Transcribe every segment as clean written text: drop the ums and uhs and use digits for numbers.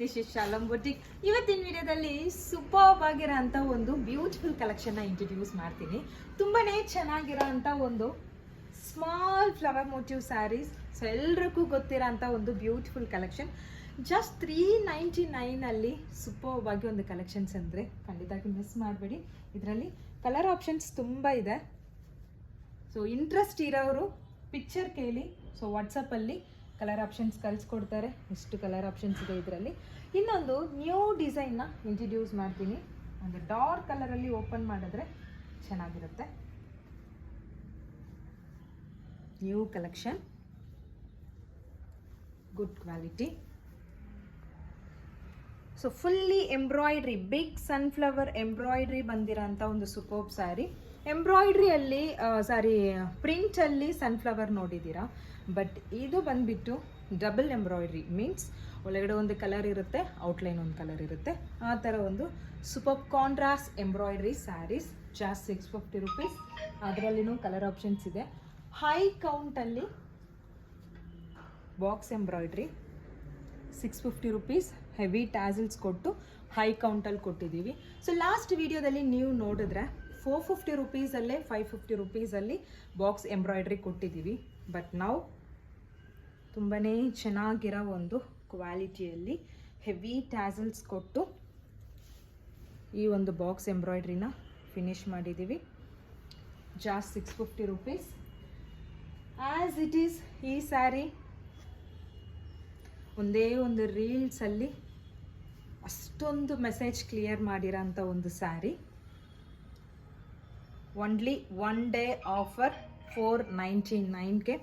This is ಶಾಲಂ boutique. ಇವತ್ತಿನ ವಿಡಿಯೋದಲ್ಲಿ superb ಆಗಿರೋ ಅಂತ ಒಂದು ಬ್ಯೂಟಿಫುಲ್ ಕಲೆಕ್ಷನ್ ಇಂಟ್ರೊಡ್ಯೂಸ್ ಮಾಡ್ತೀನಿ. ತುಂಬಾನೇ ಚೆನ್ನಾಗಿರೋ ಅಂತ ಒಂದು small flower motif saris. So ಎಲ್ರಿಗೂ ಗೊತ್ತಿರೋ ಅಂತ ಒಂದು ಬ್ಯೂಟಿಫುಲ್ ಕಲೆಕ್ಷನ್. ಜಸ್ಟ್ 399 ಸೂಪರ್ಬ್ ಆಗಿ ಒಂದು ಕಲೆಕ್ಷನ್ಸ್ ಅಂದರೆ ಖಂಡಿತವಾಗಿ ಮಿಸ್ ಮಾಡಬೇಡಿ. ಇದರಲ್ಲಿ ಕಲರ್ ಆಪ್ಷನ್ಸ್ ತುಂಬ ಇದೆ. ಸೊ ಇಂಟ್ರೆಸ್ಟ್ ಇರೋರು ಪಿಕ್ಚರ್ ಕೇಳಿ. ಸೊ ವಾಟ್ಸಪ್ಪಲ್ಲಿ ಕಲರ್ ಆಪ್ಷನ್ಸ್ ಕಳಿಸ್ಕೊಡ್ತಾರೆ. ಎಷ್ಟು ಕಲರ್ ಆಪ್ಷನ್ಸ್ ಇದೆ ಇದರಲ್ಲಿ. ಇನ್ನೊಂದು ನ್ಯೂ ಡಿಸೈನ್ನ ಇಂಟ್ರಡ್ಯೂಸ್ ಮಾಡ್ತೀನಿ. ಒಂದು ಡಾರ್ಕ್ ಕಲರಲ್ಲಿ ಓಪನ್ ಮಾಡಿದ್ರೆ ಚೆನ್ನಾಗಿರುತ್ತೆ. New collection, good quality. So fully embroidery, big sunflower embroidery ಬಂದಿರೋಂಥ ಒಂದು ಸೂಪರ್ಬ್ ಸ್ಯಾರಿ. ಎಂಬ್ರಾಯ್ಡ್ರಿಯಲ್ಲಿ ಪ್ರಿಂಟಲ್ಲಿ ಸನ್ಫ್ಲವರ್ ನೋಡಿದ್ದೀರಾ, ಬಟ್ ಇದು ಬಂದುಬಿಟ್ಟು ಡಬಲ್ ಎಂಬ್ರಾಯ್ಡ್ರಿ. ಮೀನ್ಸ್ ಒಳಗಡೆ ಒಂದು ಕಲರ್ ಇರುತ್ತೆ, ಔಟ್ಲೈನ್ ಒಂದು ಕಲರ್ ಇರುತ್ತೆ. ಆ ಥರ ಒಂದು superb contrast embroidery saris. Just 650 rupees. ಅದರಲ್ಲಿನೂ ಕಲರ್ ಆಪ್ಷನ್ಸ್ ಇದೆ. ಹೈ ಕೌಂಟಲ್ಲಿ box embroidery 650 rupees. Heavy tassels ಕೊಟ್ಟು ಹೈ ಕೌಂಟಲ್ಲಿ ಕೊಟ್ಟಿದ್ದೀವಿ. ಸೊ ಲಾಸ್ಟ್ ವಿಡಿಯೋದಲ್ಲಿ ನೀವು ನೋಡಿದ್ರೆ 450 ರುಪೀಸಲ್ಲೇ 550 ರುಪೀಸಲ್ಲಿ ಬಾಕ್ಸ್ ಎಂಬ್ರಾಯ್ಡ್ರಿ ಕೊಟ್ಟಿದ್ದೀವಿ. ಬಟ್ ನಾವು ತುಂಬಾ ಚೆನ್ನಾಗಿರೋ ಒಂದು ಕ್ವಾಲಿಟಿಯಲ್ಲಿ ಹೆವಿ ಟ್ಯಾಸಲ್ಸ್ ಕೊಟ್ಟು ಈ ಒಂದು ಬಾಕ್ಸ್ ಎಂಬ್ರಾಯ್ಡ್ರಿನ ಫಿನಿಶ್ ಮಾಡಿದ್ದೀವಿ. ಜಾಸ್ಟ್ 650 ರುಪೀಸ್. ಆ್ಯಸ್ ಇಟ್ ಈಸ್ ಈ ಸ್ಯಾರಿ ಒಂದೇ ಒಂದು ರೀಲ್ಸಲ್ಲಿ ಅಷ್ಟೊಂದು ಮೆಸೇಜ್ ಕ್ಲಿಯರ್ ಮಾಡಿರೋಂಥ ಒಂದು sari. Only one day offer 499ಗೆ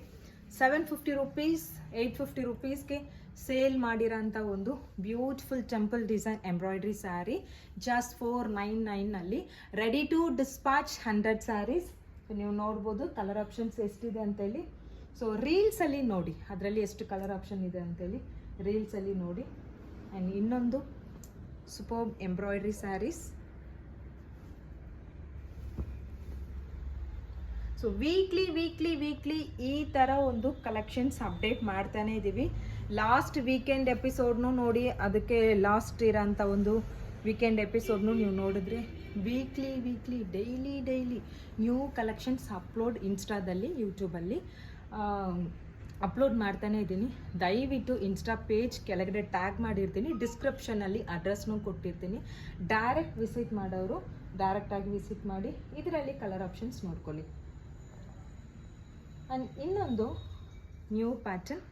750 ರುಪೀಸ್ 850 ರುಪೀಸ್ಗೆ ಸೇಲ್ ಮಾಡಿರೋಂಥ ಒಂದು beautiful temple design embroidery sari. Just 499ನಲ್ಲಿ ರೆಡಿ ಟು ಡಿಸ್ಪ್ಯಾಚ್ 100 ಸ್ಯಾರೀಸ್. ನೀವು ನೋಡ್ಬೋದು ಕಲರ್ ಆಪ್ಷನ್ಸ್ ಎಷ್ಟಿದೆ ಅಂತೇಳಿ. ಸೊ ರೀಲ್ಸಲ್ಲಿ ನೋಡಿ ಅದರಲ್ಲಿ ಎಷ್ಟು ಕಲರ್ ಆಪ್ಷನ್ ಇದೆ ಅಂತೇಳಿ ರೀಲ್ಸಲ್ಲಿ ನೋಡಿ. ಆ್ಯಂಡ್ ಇನ್ನೊಂದು superb embroidery saris. So weekly ಈ ಥರ ಒಂದು ಕಲೆಕ್ಷನ್ಸ್ ಅಪ್ಡೇಟ್ ಮಾಡ್ತಾನೆ ಇದ್ದೀವಿ. ಲಾಸ್ಟ್ ವೀಕೆಂಡ್ ಎಪಿಸೋಡ್ನು ನೋಡಿ, ಅದಕ್ಕೆ ಲಾಸ್ಟ್ ಇರೋಂಥ ಒಂದು ವೀಕೆಂಡ್ ಎಪಿಸೋಡ್ನು ನೀವು ನೋಡಿದ್ರೆ weekly daily new collections upload ಇನ್ಸ್ಟಾದಲ್ಲಿ ಯೂಟ್ಯೂಬಲ್ಲಿ ಅಪ್ಲೋಡ್ ಮಾಡ್ತಾನೆ ಇದ್ದೀನಿ. ದಯವಿಟ್ಟು ಇನ್ಸ್ಟಾ ಪೇಜ್ ಕೆಳಗಡೆ ಟ್ಯಾಗ್ ಮಾಡಿರ್ತೀನಿ, ಡಿಸ್ಕ್ರಿಪ್ಷನಲ್ಲಿ ಅಡ್ರೆಸ್ನೂ ಕೊಟ್ಟಿರ್ತೀನಿ. ಡೈರೆಕ್ಟ್ ವಿಸಿಟ್ ಮಾಡೋರು ಡೈರೆಕ್ಟಾಗಿ ವಿಸಿಟ್ ಮಾಡಿ ಇದರಲ್ಲಿ ಕಲರ್ ಆಪ್ಷನ್ಸ್ ನೋಡ್ಕೊಳ್ಳಿ. ಆ್ಯಂಡ್ ಇನ್ನೊಂದು ನ್ಯೂ ಪ್ಯಾಟರ್ನ್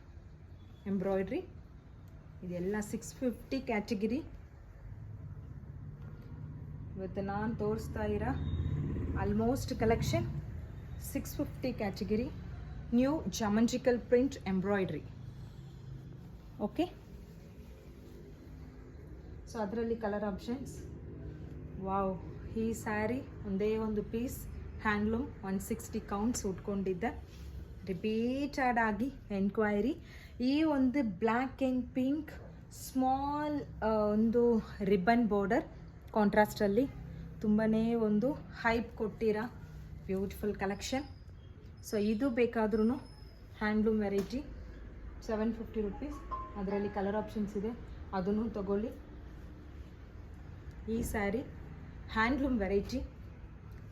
ಎಂಬ್ರಾಯ್ಡ್ರಿ. ಇದೆಲ್ಲ 650 ಕ್ಯಾಟಗಿರಿ. ಇವತ್ತು ನಾನು ತೋರಿಸ್ತಾ ಇರೋ almost collection 650 category. New geometrical print embroidery. Okay, so ಅದರಲ್ಲಿ ಕಲರ್ ಆಪ್ಷನ್ಸ್. ವಾವ್, ಈ ಸ್ಯಾರಿ ಒಂದೇ ಒಂದು ಪೀಸ್ ಹ್ಯಾಂಡ್ಲೂಮ್ 160 ಕೌಂಟ್ಸ್ ಉಟ್ಕೊಂಡಿದ್ದೆ. ರಿಪೀಟೆಡ್ ಆಗಿ ಎನ್ಕ್ವೈರಿ. ಈ ಒಂದು ಬ್ಲ್ಯಾಕ್ ಆ್ಯಂಡ್ ಪಿಂಕ್ ಸ್ಮಾಲ್ ಒಂದು ರಿಬ್ಬನ್ ಬಾರ್ಡರ್ ಕಾಂಟ್ರಾಸ್ಟಲ್ಲಿ ತುಂಬಾ ಒಂದು ಹೈಪ್ ಕೊಟ್ಟಿರೋ ಬ್ಯೂಟಿಫುಲ್ ಕಲೆಕ್ಷನ್. ಸೊ ಇದು ಬೇಕಾದ್ರೂ ಹ್ಯಾಂಡ್ಲೂಮ್ ವೆರೈಟಿ 750 ರುಪೀಸ್. ಅದರಲ್ಲಿ ಕಲರ್ ಆಪ್ಷನ್ಸ್ ಇದೆ, ಅದನ್ನು ತಗೊಳ್ಳಿ. ಈ ಸ್ಯಾರಿ ಹ್ಯಾಂಡ್ಲೂಮ್ ವೆರೈಟಿ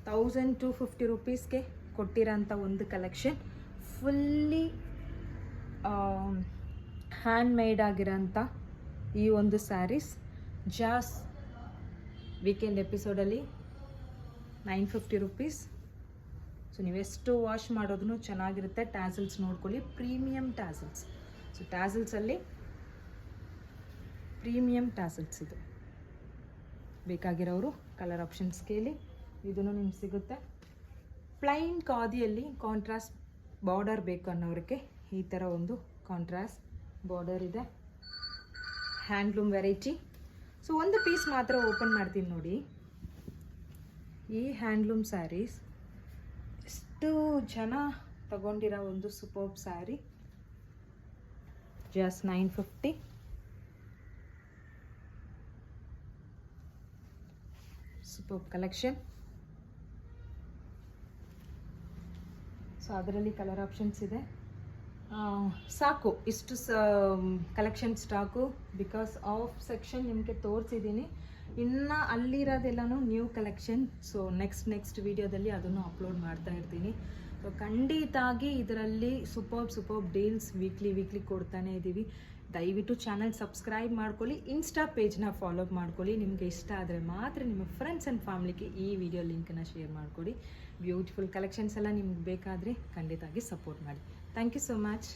1250 ರುಪೀಸ್ಗೆ ಕೊಟ್ಟಿರೋಂಥ ಒಂದು ಕಲೆಕ್ಷನ್. ಫುಲ್ಲಿ ಹ್ಯಾಂಡ್ ಮೇಡ್ ಆಗಿರೋಂಥ ಈ ಒಂದು ಸ್ಯಾರೀಸ್ ಜಾಸ್ ವೀಕೆಂಡ್ ಎಪಿಸೋಡಲ್ಲಿ 950 ರುಪೀಸ್. ಸೊ ನೀವೆಷ್ಟು ವಾಶ್ ಮಾಡೋದನ್ನು ಚೆನ್ನಾಗಿರುತ್ತೆ. ಟ್ಯಾಸಲ್ಸ್ ನೋಡ್ಕೊಳ್ಳಿ, ಪ್ರೀಮಿಯಮ್ ಟ್ಯಾಸಲ್ಸ್. ಸೊ ಟ್ಯಾಸಲ್ಸಲ್ಲಿ ಪ್ರೀಮಿಯಮ್ ಟ್ಯಾಸಲ್ಸ್ ಇದು. ಬೇಕಾಗಿರೋರು ಕಲರ್ ಆಪ್ಷನ್ಸ್ ಕೇಳಿ, ಇದೂ ನಿಮ್ಗೆ ಸಿಗುತ್ತೆ. ಪ್ಲೈನ್ ಖಾದಿಯಲ್ಲಿ ಕಾಂಟ್ರಾಸ್ಟ್ ಬಾರ್ಡರ್ ಬೇಕು ಅನ್ನೋರಿಗೆ ಈ ಥರ ಒಂದು ಕಾಂಟ್ರಾಸ್ಟ್ ಬಾರ್ಡರ್ ಇದೆ. Handloom variety. ಸೊ ಒಂದು ಪೀಸ್ ಮಾತ್ರ ಓಪನ್ ಮಾಡ್ತೀನಿ ನೋಡಿ. ಈ ಹ್ಯಾಂಡ್ಲೂಮ್ ಸ್ಯಾರೀಸ್ ಎಷ್ಟು ಜನ ತಗೊಂಡಿರೋ ಒಂದು superb sari. Just 950. Superb collection. So ಅದರಲ್ಲಿ ಕಲರ್ ಆಪ್ಷನ್ಸ್ ಇದೆ. ಸಾಕು ಇಷ್ಟು collection stock. Because of section ನಿಮಗೆ ತೋರಿಸಿದ್ದೀನಿ, ಇನ್ನು ಅಲ್ಲಿರೋದೆಲ್ಲನೂ ನ್ಯೂ ಕಲೆಕ್ಷನ್. ಸೊ ನೆಕ್ಸ್ಟ್ ವಿಡಿಯೋದಲ್ಲಿ ಅದನ್ನು ಅಪ್ಲೋಡ್ ಮಾಡ್ತಾ ಇರ್ತೀನಿ. ಸೊ ಖಂಡಿತಾಗಿ ಇದರಲ್ಲಿ ಸೂಪರ್ ಡೀಲ್ಸ್ ವೀಕ್ಲಿ ಕೊಡ್ತಾನೆ ಇದ್ದೀವಿ. ದಯವಿಟ್ಟು ಚಾನಲ್ ಸಬ್ಸ್ಕ್ರೈಬ್ ಮಾಡ್ಕೊಳ್ಳಿ, ಇನ್ಸ್ಟಾ ಪೇಜ್ನ ಫಾಲೋ ಮಾಡ್ಕೊಳ್ಳಿ. ನಿಮಗೆ ಇಷ್ಟ ಆದರೆ ಮಾತ್ರ ನಿಮ್ಮ ಫ್ರೆಂಡ್ಸ್ ಆ್ಯಂಡ್ ಫ್ಯಾಮಿಲಿಗೆ ಈ ವಿಡಿಯೋ ಲಿಂಕನ್ನು ಶೇರ್ ಮಾಡಿಕೊಡಿ. ಬ್ಯೂಟಿಫುಲ್ ಕಲೆಕ್ಷನ್ಸ್ ಎಲ್ಲ ನಿಮ್ಗೆ ಬೇಕಾದರೆ ಖಂಡಿತವಾಗಿ ಸಪೋರ್ಟ್ ಮಾಡಿ. Thank you so much.